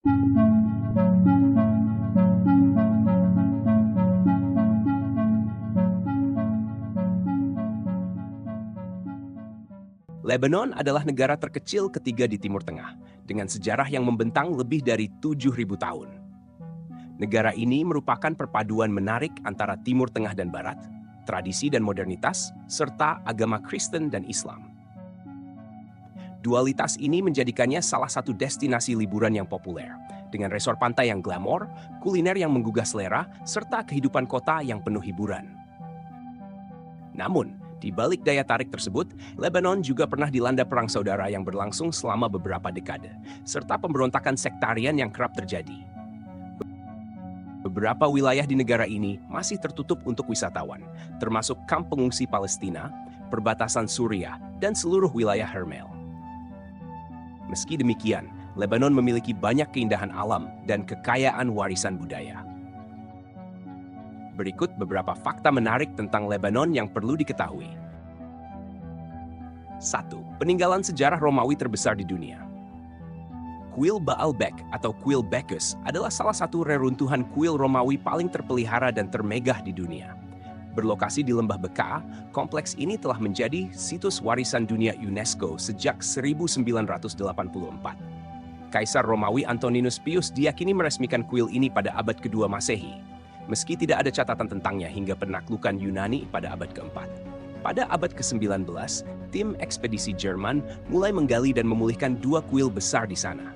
Lebanon adalah negara terkecil ketiga di Timur Tengah, dengan sejarah yang membentang lebih dari 7.000 tahun. Negara ini merupakan perpaduan menarik antara Timur Tengah dan Barat, tradisi dan modernitas, serta agama Kristen dan Islam. Dualitas ini menjadikannya salah satu destinasi liburan yang populer, dengan resor pantai yang glamor, kuliner yang menggugah selera, serta kehidupan kota yang penuh hiburan. Namun, di balik daya tarik tersebut, Lebanon juga pernah dilanda perang saudara yang berlangsung selama beberapa dekade, serta pemberontakan sektarian yang kerap terjadi. Beberapa wilayah di negara ini masih tertutup untuk wisatawan, termasuk kamp pengungsi Palestina, perbatasan Suriah, dan seluruh wilayah Hermel. Meski demikian, Lebanon memiliki banyak keindahan alam dan kekayaan warisan budaya. Berikut beberapa fakta menarik tentang Lebanon yang perlu diketahui. 1. Peninggalan sejarah Romawi terbesar di dunia. Kuil Baalbek atau Kuil Bacchus adalah salah satu reruntuhan kuil Romawi paling terpelihara dan termegah di dunia. Berlokasi di Lembah Bekaa, kompleks ini telah menjadi situs warisan dunia UNESCO sejak 1984. Kaisar Romawi Antoninus Pius diyakini meresmikan kuil ini pada abad kedua Masehi, meski tidak ada catatan tentangnya hingga penaklukan Yunani pada abad keempat. Pada abad ke-19, tim ekspedisi Jerman mulai menggali dan memulihkan dua kuil besar di sana.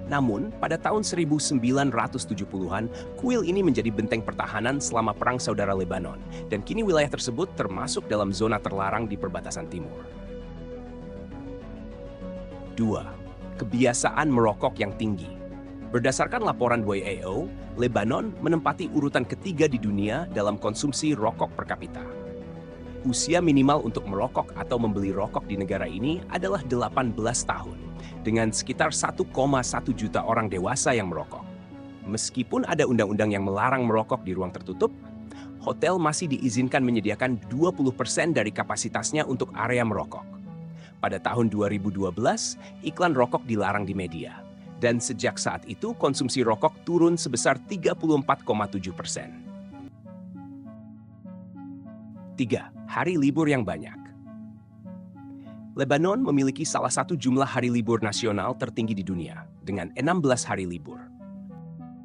Namun, pada tahun 1970-an, kuil ini menjadi benteng pertahanan selama Perang Saudara Lebanon, dan kini wilayah tersebut termasuk dalam zona terlarang di perbatasan timur. 2. Kebiasaan merokok yang tinggi. Berdasarkan laporan WHO, Lebanon menempati urutan ketiga di dunia dalam konsumsi rokok per kapita. Usia minimal untuk merokok atau membeli rokok di negara ini adalah 18 tahun, dengan sekitar 1,1 juta orang dewasa yang merokok. Meskipun ada undang-undang yang melarang merokok di ruang tertutup, hotel masih diizinkan menyediakan 20% dari kapasitasnya untuk area merokok. Pada tahun 2012, iklan rokok dilarang di media. Dan sejak saat itu, konsumsi rokok turun sebesar 34,7%. 3. Hari libur yang banyak. Lebanon memiliki salah satu jumlah hari libur nasional tertinggi di dunia, dengan 16 hari libur.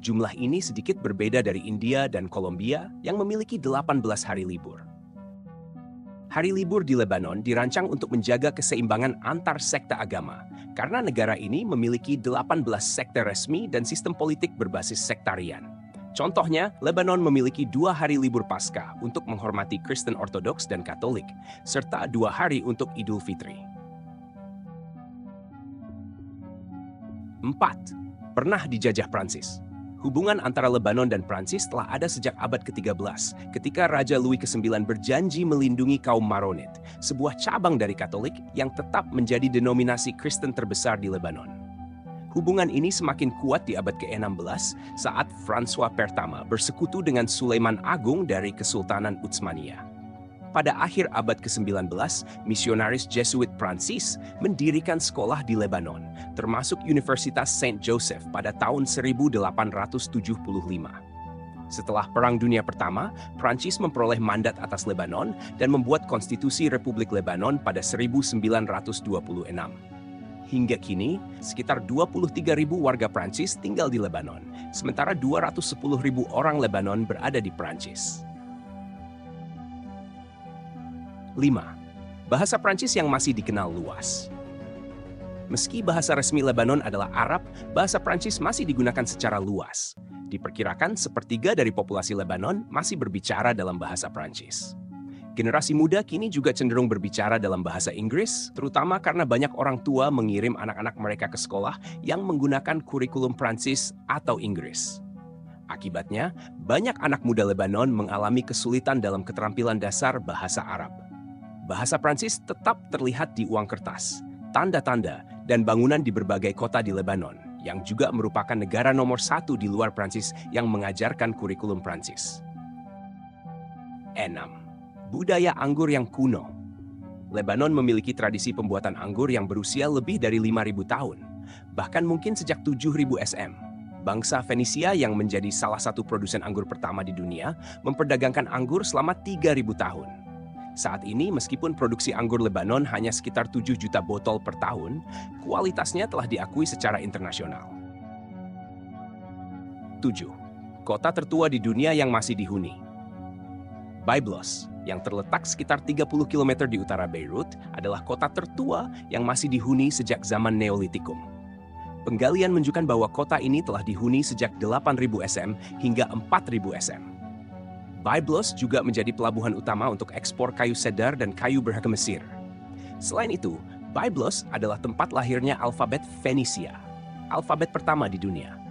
Jumlah ini sedikit berbeda dari India dan Kolombia yang memiliki 18 hari libur. Hari libur di Lebanon dirancang untuk menjaga keseimbangan antar sekte agama, karena negara ini memiliki 18 sekte resmi dan sistem politik berbasis sektarian. Contohnya, Lebanon memiliki 2 hari libur Paskah untuk menghormati Kristen Ortodoks dan Katolik, serta 2 hari untuk Idul Fitri. 4. Pernah dijajah Prancis. Hubungan antara Lebanon dan Prancis telah ada sejak abad ke-13, ketika Raja Louis ke-9 berjanji melindungi kaum Maronit, sebuah cabang dari Katolik yang tetap menjadi denominasi Kristen terbesar di Lebanon. Hubungan ini semakin kuat di abad ke-16 saat François Pertama bersekutu dengan Sulaiman Agung dari Kesultanan Utsmaniyah. Pada akhir abad ke-19, misionaris Jesuit Prancis mendirikan sekolah di Lebanon, termasuk Universitas Saint Joseph pada tahun 1875. Setelah Perang Dunia Pertama, Prancis memperoleh mandat atas Lebanon dan membuat Konstitusi Republik Lebanon pada 1926. Hingga kini, sekitar 23.000 warga Prancis tinggal di Lebanon, sementara 210.000 orang Lebanon berada di Prancis. 5. Bahasa Prancis yang masih dikenal luas. Meski bahasa resmi Lebanon adalah Arab, bahasa Prancis masih digunakan secara luas. Diperkirakan sepertiga dari populasi Lebanon masih berbicara dalam bahasa Prancis. Generasi muda kini juga cenderung berbicara dalam bahasa Inggris, terutama karena banyak orang tua mengirim anak-anak mereka ke sekolah yang menggunakan kurikulum Prancis atau Inggris. Akibatnya, banyak anak muda Lebanon mengalami kesulitan dalam keterampilan dasar bahasa Arab. Bahasa Prancis tetap terlihat di uang kertas, tanda-tanda, dan bangunan di berbagai kota di Lebanon, yang juga merupakan negara nomor 1 di luar Prancis yang mengajarkan kurikulum Prancis. 6. Budaya anggur yang kuno. Lebanon memiliki tradisi pembuatan anggur yang berusia lebih dari 5.000 tahun, bahkan mungkin sejak 7.000 SM. Bangsa Fenisia yang menjadi salah satu produsen anggur pertama di dunia memperdagangkan anggur selama 3.000 tahun. Saat ini, meskipun produksi anggur Lebanon hanya sekitar 7 juta botol per tahun, kualitasnya telah diakui secara internasional. 7. Kota tertua di dunia yang masih dihuni. Byblos, yang terletak sekitar 30 km di utara Beirut, adalah kota tertua yang masih dihuni sejak zaman Neolitikum. Penggalian menunjukkan bahwa kota ini telah dihuni sejak 8.000 SM hingga 4.000 SM. Byblos juga menjadi pelabuhan utama untuk ekspor kayu cedar dan kayu berharga Mesir. Selain itu, Byblos adalah tempat lahirnya alfabet Fenisia, alfabet pertama di dunia.